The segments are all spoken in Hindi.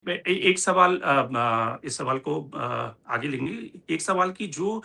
एक सवाल इस सवाल को आगे लेंगे। एक सवाल कि जो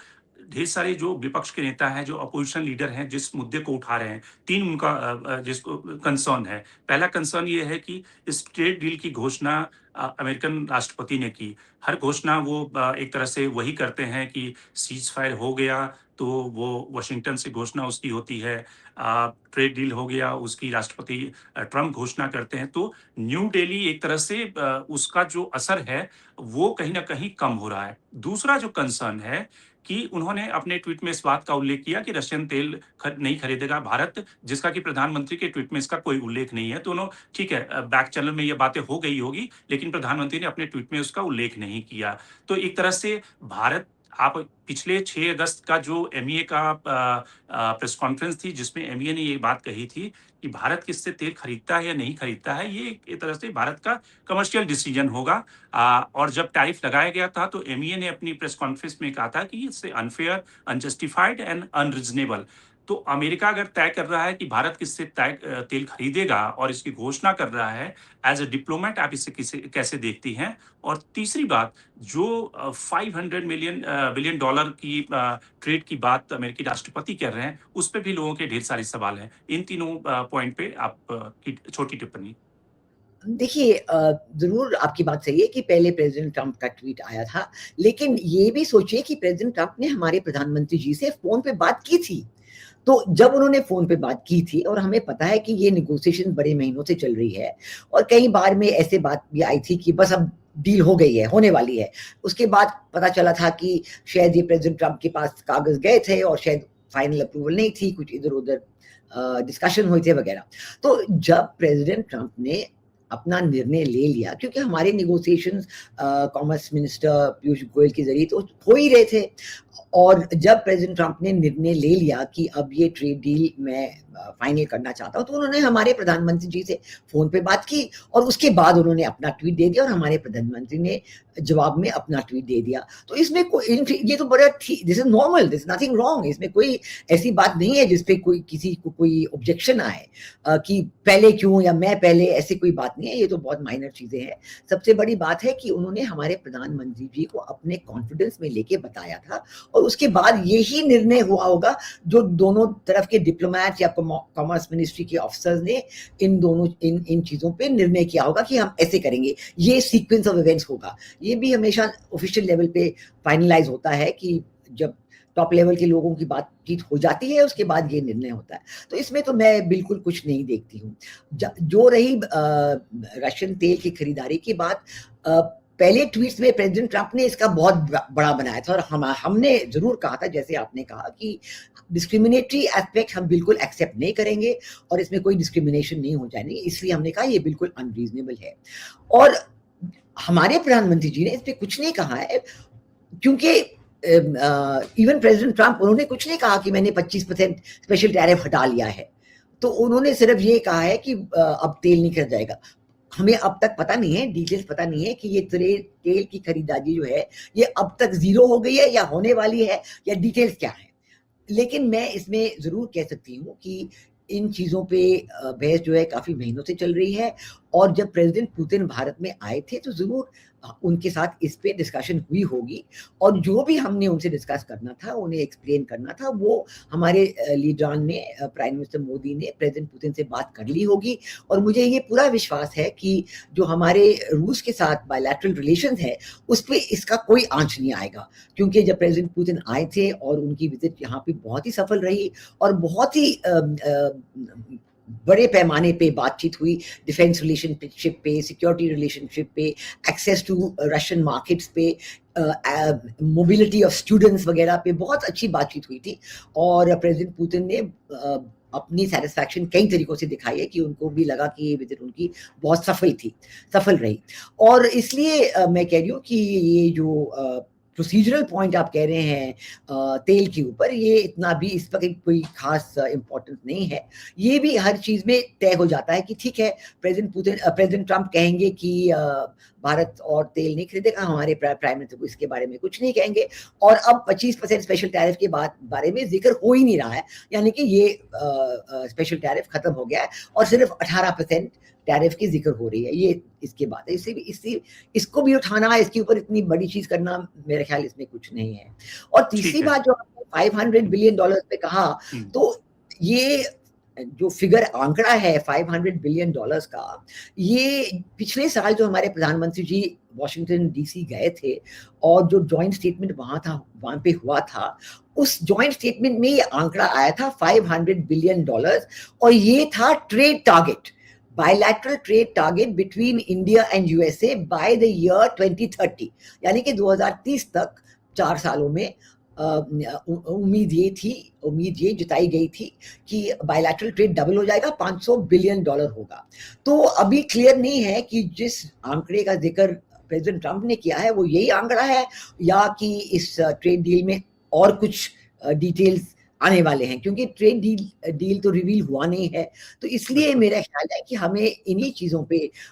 ढेर सारे जो विपक्ष के नेता हैं, जो अपोज़िशन लीडर हैं, जिस मुद्दे को उठा रहे हैं, 3 उनका जिसको कंसर्न है। पहला कंसर्न ये है कि इस ट्रेड डील की घोषणा अमेरिकन राष्ट्रपति ने की। हर घोषणा वो एक तरह से वही करते हैं कि सीज़फायर हो गया, तो वो वाशिंगटन से घोषणा उसकी होती है। ट्रेड डील हो गया, उसकी राष्ट्रपति ट्रंप घोषणा करते हैं। तो न्यू दिल्ली एक तरह से उसका जो असर है, वो कहीं न कहीं कम हो रहा है। दूसरा जो कंसर्न है कि उन्होंने अपने ट्वीट में इस बात का उल्लेख किया कि रशियन तेल नहीं खरीदेगा भारत, जिसका कि प्रधानमंत्री के ट्वीट में इसका कोई उल्लेख नहीं है। दोनों ठीक है, बैक चैनल में ये बातें हो गई होगी, लेकिन प्रधानमंत्री ने अपने ट्वीट में उसका उल्लेख नहीं किया। तो एक तरह से भारत आप पिछले 6 अगस्त का जो एमईए का प्रेस कॉन्फ्रेंस थी, जिसमें एमईए ने ये बात कही थी कि भारत किससे तेल खरीदता है या नहीं खरीदता है, ये एक तरह से भारत का कमर्शियल डिसीजन होगा। और जब टैरिफ लगाया गया था, तो एमईए ने अपनी प्रेस कॉन्फ्रेंस में कहा था कि इससे अनफेयर, अनजस्टिफाइड एंड अनरीजनेबल। तो अमेरिका अगर तय कर रहा है कि भारत किससे तेल खरीदेगा और इसकी घोषणा कर रहा है, एज अ डिप्लोमेट आप इसे कैसे देखती हैं? और तीसरी बात, जो 500 बिलियन डॉलर की ट्रेड की बात अमेरिकी राष्ट्रपति कर रहे हैं, उस पे भी लोगों के ढेर सारे सवाल हैं। इन तीनों पॉइंट पे आप की छोटी टिप्पणी। देखिए ज़रूर आपकी बात सही है कि पहले प्रेज़िडेंट ट्रंप का ट्वीट आया था, लेकिन ये भी सोचिए कि प्रेज़िडेंट ट्रंप ने हमारे प्रधानमंत्री जी से फ़ोन पे बात की थी। तो जब उन्होंने फ़ोन पे बात की थी और हमें पता है कि ये नेगोशिएशन बड़े महीनों से चल रही है और कई बार में ऐसे बात भी आई थी कि बस अब डील हो गई है, होने वाली है। उसके बाद पता चला था कि शायद ये प्रेज़िडेंट ट्रंप के पास कागज़ गए थे और शायद फाइनल अप्रूवल नहीं थी, कुछ इधर-उधर डिस्कशन हुए थे वगैरह। तो जब प्रेज़िडेंट ट्रंप ने अपना निर्णय ले लिया क्योंकि हमारे negotiations commerce minister Piyush Goyal के ज़रिए तो हो ही रहे थे और जब प्रेज़िडेंट ट्रंप ने निर्णय ले लिया कि अब ये ट्रेड डील मैं फाइनल करना चाहता हूँ, तो उन्होंने हमारे प्रधानमंत्री जी से फ़ोन पे बात की और उसके बाद उन्होंने अपना ट्वीट दे दिया और हमारे प्रधानमंत्री ने जवाब में अपना ट्वीट दे दिया। तो इसमें कोई ये तो बड़ा ठीक this is normal, this is nothing wrong इसमें कोई ऐसी बात नहीं है जिस पे कोई किसी को कोई ऑब्जेक्शन आए कि पहले क्यों या मैं पहले, ऐसी कोई बात नहीं है, ये तो बहुत माइनर चीज़ें हैं। सबसे बड़ी बात है कि उन्होंने हमारे प्रधानमंत्री जी को अपने कॉन्फिडेंस में लेके बताया था और उसके बाद यही निर्णय हुआ होगा जो दोनों तरफ के डिप्लोमेट या कॉमर्स मिनिस्ट्री के ऑफिसर्स ने इन चीज़ों पे निर्णय किया होगा कि हम ऐसे करेंगे, ये सीक्वेंस ऑफ इवेंट्स होगा। ये भी हमेशा ऑफिशियल लेवल पे फाइनलाइज होता है कि जब टॉप लेवल के लोगों की बातचीत हो जाती है उसके बाद ये निर्णय होता है। तो इसमें तो मैं बिल्कुल कुछ नहीं देखती हूँ। जो रही रशियन तेल की खरीदारी की बात, पहले ट्वीट्स में प्रेसिडेंट ट्रंप ने इसका बहुत बड़ा बनाया था और हमने ज़रूर कहा था, जैसे आपने कहा, कि डिस्क्रिमिनेटरी एस्पेक्ट हम बिल्कुल एक्सेप्ट नहीं करेंगे और इसमें कोई डिस्क्रिमिनेशन नहीं हो जाएगी, इसलिए हमने कहा ये बिल्कुल अनरीजनेबल है। और हमारे प्रधानमंत्री जी ने इस पे कुछ नहीं कहा है क्योंकि इवन प्रेसिडेंट ट्रंप, उन्होंने कुछ नहीं कहा कि मैंने 25% स्पेशल टैरिफ हटा लिया है। तो उन्होंने सिर्फ ये कहा है कि अब तेल नहीं खरीदा जाएगा। हमें अब तक पता नहीं है, डिटेल्स पता नहीं है कि ये तेल की खरीदारी जो है ये अब तक ज़ीरो हो गई है या होने वाली है या डिटेल्स क्या है। लेकिन मैं इसमें ज़रूर कह सकती हूँ कि इन चीज़ों पे बहस जो है काफ़ी महीनों से चल रही है और जब प्रेसिडेंट पुतिन भारत में आए थे तो ज़रूर उनके साथ इस पे डिस्कशन हुई होगी और जो भी हमने उनसे डिस्कस करना था, उन्हें एक्सप्लेन करना था, वो हमारे लीडरान ने, प्राइम मिनिस्टर मोदी ने प्रेसिडेंट पुतिन से बात कर ली होगी। और मुझे ये पूरा विश्वास है कि जो हमारे रूस के साथ बायलैटरल रिलेशंस है, उस पे इसका कोई आँच नहीं आएगा क्योंकि जब प्रेसिडेंट पुतिन आए थे और उनकी विज़िट यहाँ पे बहुत ही सफल रही और बहुत ही बड़े पैमाने पे बातचीत हुई, डिफेंस रिलेशनशिप पे, सिक्योरिटी रिलेशनशिप पे, एक्सेस टू रशियन मार्केट्स पे, मोबिलिटी ऑफ स्टूडेंट्स वगैरह पे बहुत अच्छी बातचीत हुई थी और प्रेसिडेंट पुतिन ने अपनी सेटिस्फैक्शन कई तरीकों से दिखाई है कि उनको भी लगा कि ये विजिट उनकी बहुत सफल रही। और इसलिए मैं कह रही हूँ कि ये जो प्रोसीजरल पॉइंट आप कह रहे हैं तेल के ऊपर, ये इतना भी इस पर कोई खास इम्पोर्टेंस नहीं है। ये भी हर चीज़ में तय हो जाता है कि ठीक है, प्रेसिडेंट ट्रंप कहेंगे कि भारत और तेल नहीं खरीदेगा, हमारे प्राइम मिनिस्टर को इसके बारे में कुछ नहीं कहेंगे और अब 25% स्पेशल टैरिफ के बारे में जिक्र हो ही नहीं रहा है, यानी कि ये स्पेशल टैरिफ खत्म हो गया है और सिर्फ 18% टैरिफ की जिक्र हो रही है, ये इसके बाद है। इसको भी उठाना, इसके ऊपर इतनी बड़ी चीज करना, मेरे ख्याल इसमें कुछ नहीं है। और तीसरी ठीक है। बात जो आपने $500 बिलियन पे कहा, तो ये जो फिगर आंकड़ा है $500 बिलियन का, ये पिछले साल जो हमारे प्रधानमंत्री जी वॉशिंगटन डीसी गए थे और जो जॉइंट स्टेटमेंट वहां पे हुआ था, उस जॉइंट स्टेटमेंट में ये आंकड़ा आया था $500 बिलियन, और ये था trade target, bilateral trade target between India and USA by the year 2030, यानी कि 2030 तक 4 सालों में उम्मीद ये जताई गई थी कि बायलैटरल ट्रेड डबल हो जाएगा, $500 बिलियन होगा। तो अभी क्लियर नहीं है कि जिस आंकड़े का जिक्र प्रेसिडेंट ट्रंप ने किया है वो यही आंकड़ा है, या कि इस ट्रेड डील में और कुछ डिटेल्स आने वाले हैं, क्योंकि ट्रेड डील तो रिवील हुआ नहीं है। तो इसलिए मेरा ख्याल है कि हमें इन्हीं चीजों पे